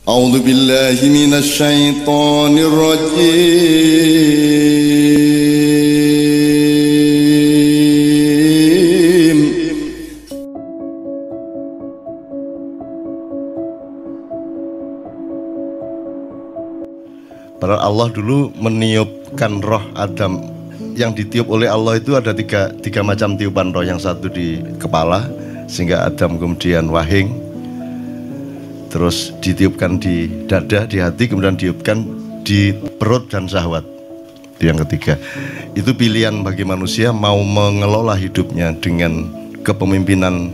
أعوذ بالله من الشيطان الرجيم. Padahal Allah dulu meniupkan roh Adam. Yang ditiup oleh Allah itu ada tiga macam tiupan roh. Yang satu di kepala, sehingga Adam kemudian wahing. Terus ditiupkan di dada, di hati, kemudian ditiupkan di perut dan syahwat. Itu yang ketiga. Itu pilihan bagi manusia mau mengelola hidupnya dengan kepemimpinan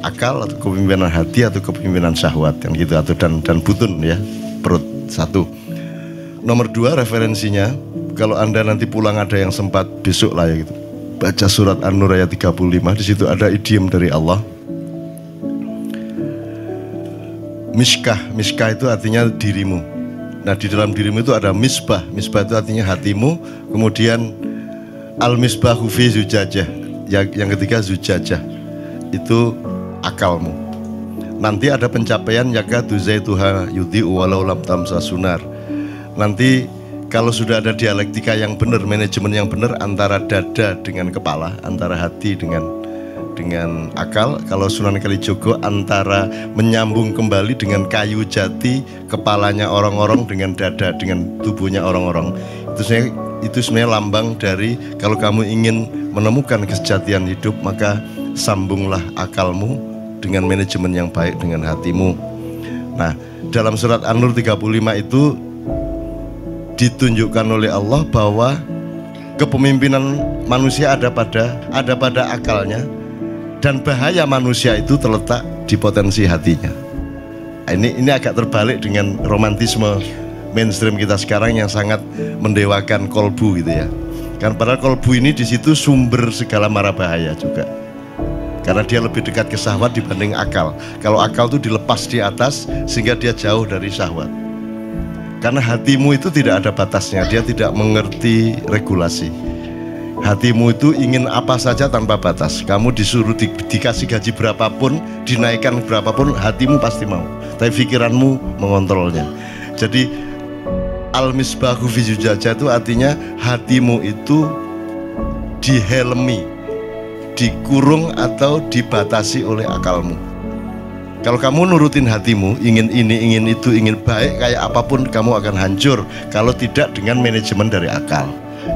akal atau kepemimpinan hati atau kepemimpinan syahwat, yang gitu, atau dan butun ya, perut. Satu. Nomor dua, referensinya kalau Anda nanti pulang ada yang sempat besok lah ya gitu, baca surat An-Nur ayat 35. Di situ ada idiom dari Allah. Miskah itu artinya dirimu. Nah, di dalam dirimu itu ada misbah. Misbah itu artinya hatimu. Kemudian al-misbahu fi zujajah. Yang ketiga zujajah. Itu akalmu. Nanti ada pencapaian yakadu zaituha yudhi'u walau lam tamsa sunar. Nanti kalau sudah ada dialektika yang benar, manajemen yang benar antara dada dengan kepala, antara hati dengan akal. Kalau Sunan Kalijogo antara menyambung kembali dengan kayu jati, kepalanya orang-orang dengan dada, dengan tubuhnya orang-orang. Itu sebenarnya lambang dari kalau kamu ingin menemukan kesejatian hidup, maka sambunglah akalmu dengan manajemen yang baik dengan hatimu. Nah, dalam surat An-Nur 35 itu ditunjukkan oleh Allah bahwa kepemimpinan manusia ada pada akalnya. Dan bahaya manusia itu terletak di potensi hatinya. Ini agak terbalik dengan romantisme mainstream kita sekarang yang sangat mendewakan kolbu gitu ya. Kan padahal kolbu ini di situ sumber segala mara bahaya juga. Karena dia lebih dekat ke syahwat dibanding akal. Kalau akal itu dilepas di atas sehingga dia jauh dari syahwat. Karena hatimu itu tidak ada batasnya, dia tidak mengerti regulasi. Hatimu itu ingin apa saja tanpa batas. Kamu disuruh dikasih gaji berapapun, dinaikkan berapapun, hatimu pasti mau. Tapi pikiranmu mengontrolnya. Jadi al-misbahu fi zujajah itu artinya hatimu itu dihelmi, dikurung atau dibatasi oleh akalmu. Kalau kamu nurutin hatimu, ingin ini, ingin itu, ingin baik, kayak apapun kamu akan hancur kalau tidak dengan manajemen dari akal.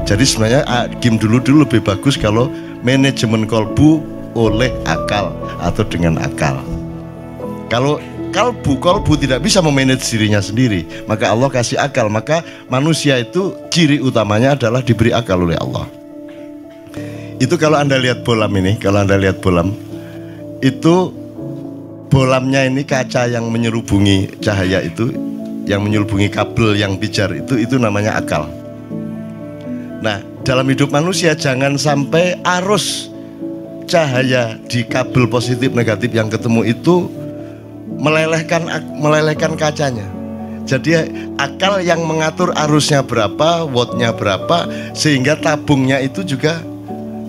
Jadi sebenarnya game dulu lebih bagus kalau manajemen kolbu oleh akal atau dengan akal. Kalau kolbu tidak bisa memanage dirinya sendiri, maka Allah kasih akal. Maka manusia itu ciri utamanya adalah diberi akal oleh Allah. Itu kalau Anda lihat bolam ini, itu bolamnya ini kaca yang menyelubungi cahaya itu, yang menyelubungi kabel yang pijar itu namanya akal. Nah, dalam hidup manusia jangan sampai arus cahaya di kabel positif negatif yang ketemu itu melelehkan kacanya. Jadi akal yang mengatur arusnya berapa, wattnya berapa, sehingga tabungnya itu juga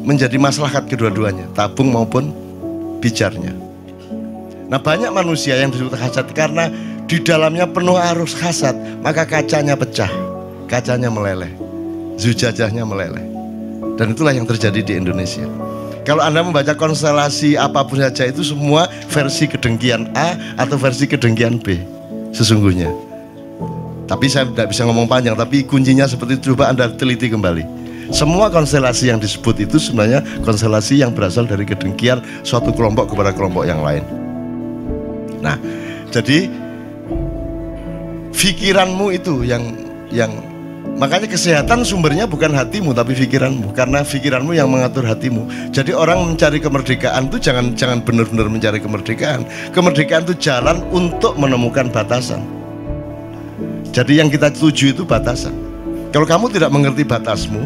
menjadi maslahat kedua-duanya, tabung maupun pijarnya. Nah, banyak manusia yang disebut hasad karena di dalamnya penuh arus hasad, maka kacanya pecah, kacanya meleleh, zujajahnya meleleh. Dan itulah yang terjadi di Indonesia. Kalau Anda membaca konstelasi apapun saja, itu semua versi kedengkian A atau versi kedengkian B sesungguhnya. Tapi saya tidak bisa ngomong panjang, tapi kuncinya seperti itu. Coba Anda teliti kembali. Semua konstelasi yang disebut itu sebenarnya konstelasi yang berasal dari kedengkian suatu kelompok kepada kelompok yang lain. Nah, jadi pikiranmu itu yang makanya kesehatan sumbernya bukan hatimu tapi pikiranmu, karena pikiranmu yang mengatur hatimu. Jadi orang mencari kemerdekaan itu jangan benar-benar mencari kemerdekaan. Kemerdekaan itu jalan untuk menemukan batasan. Jadi yang kita tuju itu batasan. Kalau kamu tidak mengerti batasmu,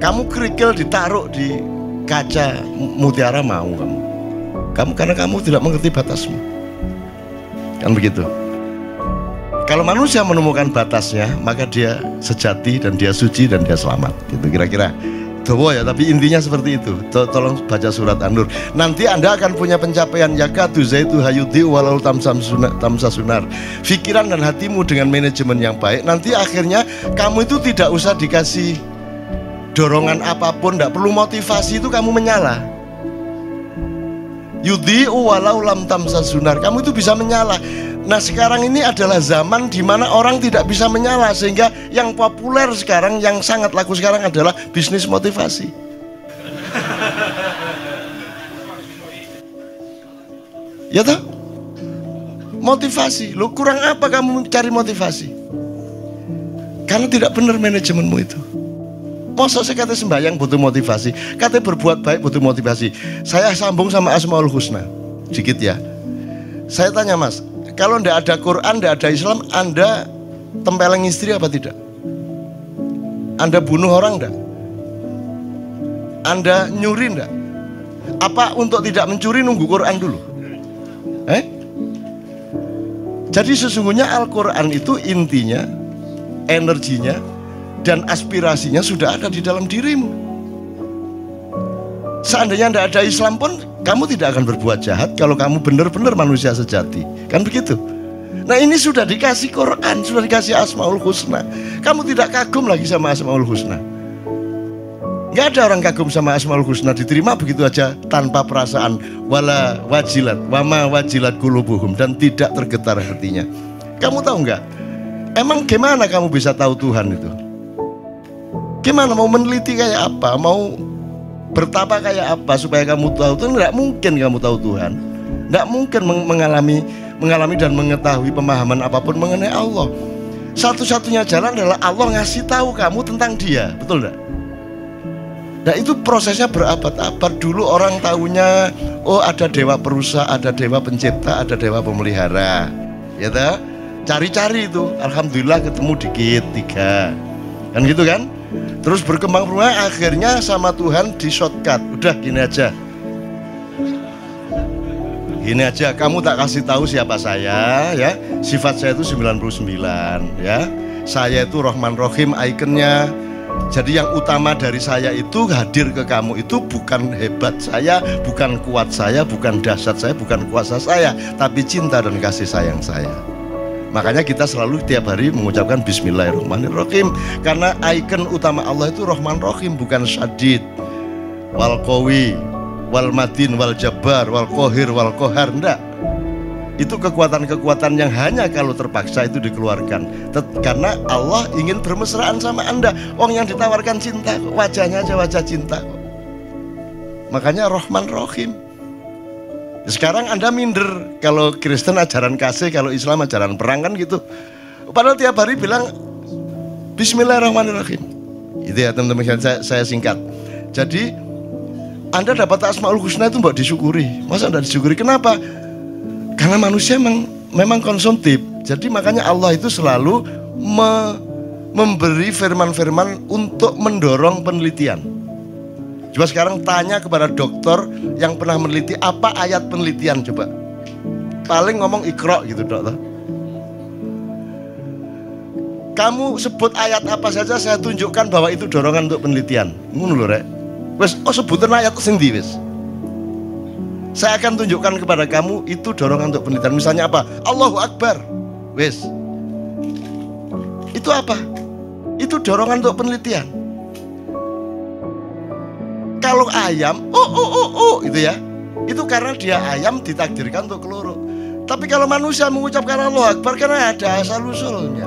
kamu kerikil ditaruh di kaca mutiara mau kamu karena kamu tidak mengerti batasmu. Kan begitu. Kalau manusia menemukan batasnya, maka dia sejati dan dia suci dan dia selamat. Gitu kira-kira. dawa ya, tapi intinya seperti itu. Tolong baca surat An-Nur. Nanti Anda akan punya pencapaian yakatu zaitu hayudi walau tamsa sunar. Pikiran dan hatimu dengan manajemen yang baik, nanti akhirnya kamu itu tidak usah dikasih dorongan apapun, tidak perlu motivasi, itu kamu menyala. Yudi walau lam tamsa sunar, kamu itu bisa menyala. Nah sekarang ini adalah zaman di mana orang tidak bisa menyala, sehingga yang populer sekarang, yang sangat laku sekarang adalah bisnis motivasi. Ya toh? Motivasi. Lu kurang apa kamu cari motivasi? Karena tidak benar manajemenmu itu. Masa saya kata sembahyang butuh motivasi, kata berbuat baik butuh motivasi. Saya sambung sama Asmaul Husna sedikit ya. Saya tanya Mas, kalau tidak ada Quran, tidak ada Islam, Anda tempeleng istri apa tidak? Anda bunuh orang tidak? Anda nyuri tidak? Apa untuk tidak mencuri nunggu Quran dulu? Jadi sesungguhnya Al-Quran itu intinya, energinya, dan aspirasinya sudah ada di dalam dirimu. Seandainya tidak ada Islam pun, kamu tidak akan berbuat jahat kalau kamu benar-benar manusia sejati. Kan begitu? Nah ini sudah dikasih Quran, sudah dikasih Asmaul Husna. Kamu tidak kagum lagi sama Asmaul Husna. Gak ada orang kagum sama Asmaul Husna, diterima begitu aja tanpa perasaan. Wala wajilat, wama wajilat kulubuhum, dan tidak tergetar hatinya. Kamu tahu nggak? Emang gimana kamu bisa tahu Tuhan itu? Gimana mau meneliti kayak apa? Mau bertapa kayak apa supaya kamu tahu Tuhan? Nggak mungkin kamu tahu Tuhan. Nggak mungkin mengalami dan mengetahui pemahaman apapun mengenai Allah. Satu-satunya jalan adalah Allah ngasih tahu kamu tentang Dia, betul nggak? Nah itu prosesnya berabad-abad. Dulu orang tahunya, oh ada dewa perusa, ada dewa pencipta, ada dewa pemelihara. Ya toh? Cari-cari itu, alhamdulillah ketemu dikit 3. Kan gitu kan? Terus berkembang akhirnya sama Tuhan di shortcut. Udah gini aja. Gini aja, kamu tak kasih tahu siapa saya ya. Sifat saya itu 99 ya. Saya itu Rahman Rahim ikonnya. Jadi yang utama dari saya itu hadir ke kamu itu bukan hebat saya, bukan kuat saya, bukan dahsyat saya, bukan kuasa saya, tapi cinta dan kasih sayang saya. Makanya kita selalu tiap hari mengucapkan Bismillahirrahmanirrahim, karena ikon utama Allah itu Rahman Rahim, bukan Syadid, wal Qawi, wal Matin, wal Jabbar, wal Qahir, wal Qahar. Enggak. Itu kekuatan-kekuatan yang hanya kalau terpaksa itu dikeluarkan. Karena Allah ingin bermesraan sama Anda. Orang yang ditawarkan cinta, wajahnya aja wajah cinta. Makanya Rahman Rahim. Sekarang Anda minder, kalau Kristen ajaran kasih, kalau Islam ajaran perang kan gitu. Padahal tiap hari bilang Bismillahirrahmanirrahim. Itu ya teman-teman, saya singkat. Jadi Anda dapat Asmaul Husna itu mbak disyukuri. Masa tidak disyukuri? Kenapa? Karena manusia memang konsumtif. Jadi makanya Allah itu selalu memberi firman-firman untuk mendorong penelitian. Coba sekarang tanya kepada dokter yang pernah meneliti, apa ayat penelitian coba. Paling ngomong Iqra gitu dokter. Kamu sebut ayat apa saja, saya tunjukkan bahwa itu dorongan untuk penelitian. Ngono lho rek. Wes, oh sebutan ayat sendiri wes. Saya akan tunjukkan kepada kamu itu dorongan untuk penelitian. Misalnya apa? Allahu Akbar. Wes. Itu apa? Itu dorongan untuk penelitian. Kalau ayam, itu ya, itu karena dia ayam ditakdirkan untuk keloro. Tapi kalau manusia mengucapkan Allahu Akbar karena ada asal usulnya.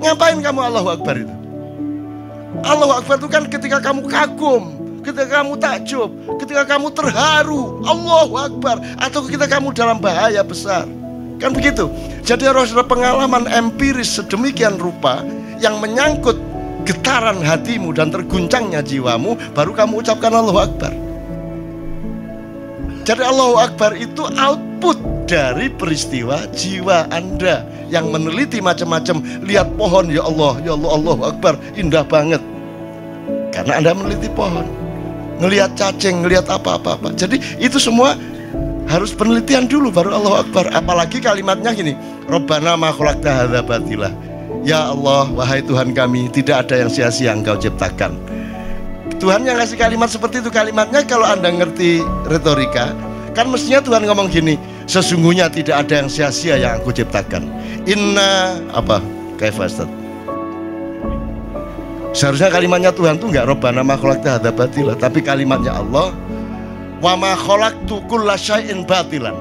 Ngapain kamu Allahu Akbar itu? Allahu Akbar itu kan ketika kamu kagum, ketika kamu takjub, ketika kamu terharu, Allahu Akbar, atau ketika kamu dalam bahaya besar. Kan begitu. Jadi harus ada pengalaman empiris sedemikian rupa yang menyangkut getaran hatimu dan terguncangnya jiwamu, baru kamu ucapkan Allahu Akbar. Jadi Allahu Akbar itu output dari peristiwa jiwa Anda yang meneliti macam-macam. Lihat pohon, ya Allah, Allahu Akbar, indah banget. Karena Anda meneliti pohon. Ngelihat cacing, ngelihat apa-apa. Jadi itu semua harus penelitian dulu baru Allahu Akbar. Apalagi kalimatnya gini, Rabbana ma khalaqta hadza batila. Ya Allah, wahai Tuhan kami, tidak ada yang sia-sia Engkau ciptakan. Tuhan yang ngasih kalimat seperti itu. Kalimatnya kalau Anda ngerti retorika, kan mestinya Tuhan ngomong gini, sesungguhnya tidak ada yang sia-sia yang aku ciptakan. Inna apa? Kaifastat. Seharusnya kalimatnya Tuhan tuh nggak Rabbana ma khalaqta hadza batila, tapi kalimatnya Allah, wa ma khalaqtu kulla syai'in batilan.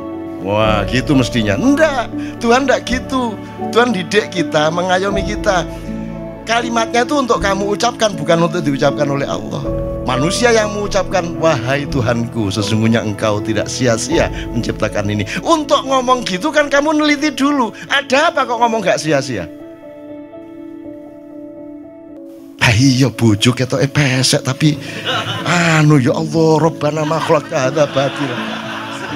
Wah, gitu mestinya. Enggak, Tuhan enggak gitu. Tuhan didik kita, mengayomi kita. Kalimatnya itu untuk kamu ucapkan, bukan untuk diucapkan oleh Allah. Manusia yang mengucapkan, wahai Tuhanku, sesungguhnya engkau tidak sia-sia menciptakan ini. Untuk ngomong gitu kan kamu neliti dulu, ada apa kok ngomong gak sia-sia? Iya bojo ketoke pesek tapi ya Allah, Rabbana ma khalaqta hadza batila.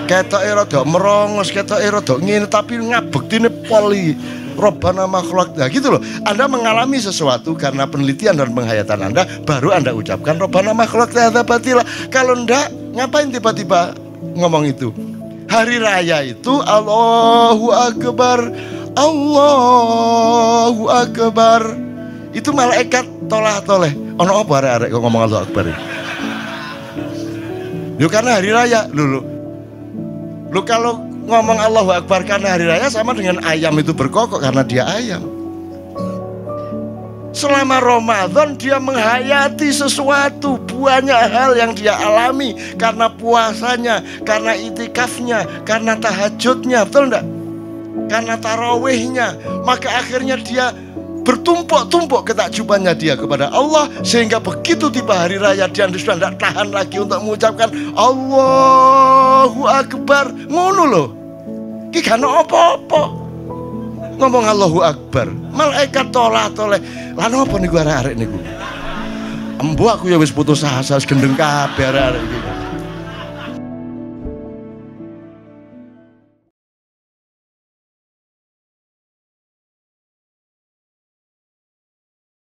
Ketoke rada merongos, ketoke rada ngene tapi ngabektine poli. Rabbana ma khalaqta gitu loh. Anda mengalami sesuatu karena penelitian dan penghayatan Anda, baru Anda ucapkan Rabbana ma khalaqta hadza batila. Kalau enggak, ngapain tiba-tiba ngomong itu? Hari raya itu Allahu Akbar, Allahu Akbar. Itu malaikat tolah-toleh. Ono apa arek-arek kok ngomong Allahu Akbar? Yo karena hari raya. Lu kalau ngomong Allahu Akbar karena hari raya sama dengan ayam itu berkokok karena dia ayam. Selama Ramadan dia menghayati sesuatu, banyak hal yang dia alami karena puasanya, karena itikafnya, karena tahajudnya, betul enggak? Karena tarawihnya, maka akhirnya dia bertumpuk-tumpuk ketakjubannya dia kepada Allah, sehingga begitu tiba hari raya dia sudah tidak tahan lagi untuk mengucapkan Allahu Akbar. Ngono loh, ki kan apa-apa ngomong Allahu Akbar, malaikat tolah-toleh. Lan apa niku arek-arek niku? Embo aku ya wis putus asa, wis gendeng kabeh arek-arek iki.